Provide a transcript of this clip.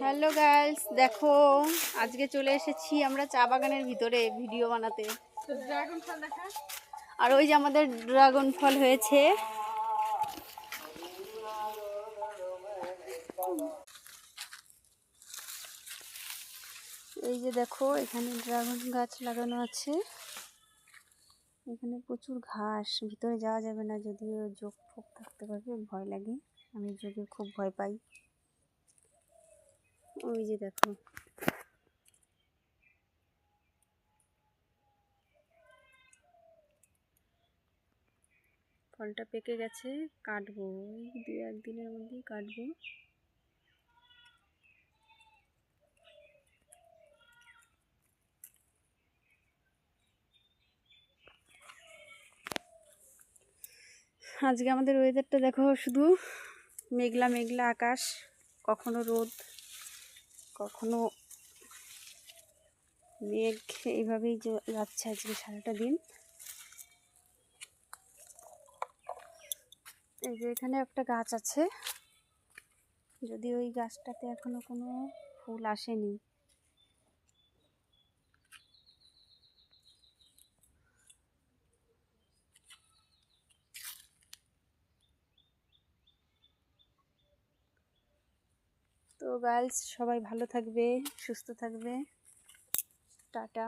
Hello girls, দেখো আজকে চলে এসেছি আমরা চা বাগানের ভিতরে ভিডিও বানাতে। আর ওই যে আমাদের ড্রাগন ফল হয়েছে। এই যে দেখো এখানে ড্রাগন গাছ লাগানো আছে। এখানে প্রচুর ঘাস, ভিতরে যাওয়া যাবে না, যদিও যোগ ফোক থাকতে পারবে, ভয় লাগে। আমি যোগে খুব ভয় পাই। ওই যে দেখো ফলটা পেকে গেছে, কাটবো, ওই 2-1 দিনের মধ্যেই কাটবো। আজকে আমাদের ওয়েদারটা দেখো, শুধু মেঘলা মেঘলা আকাশ, কখনো রোদ কখনো মেঘ, এইভাবেই যাচ্ছে আজকে সারাটা দিন। এই যে এখানে একটা গাছ আছে, যদি ওই গাছটাতে এখনো কোনো ফুল আসেনি। তো গার্লস, সবাই ভালো থাকবে, সুস্থ থাকবে, টাটা।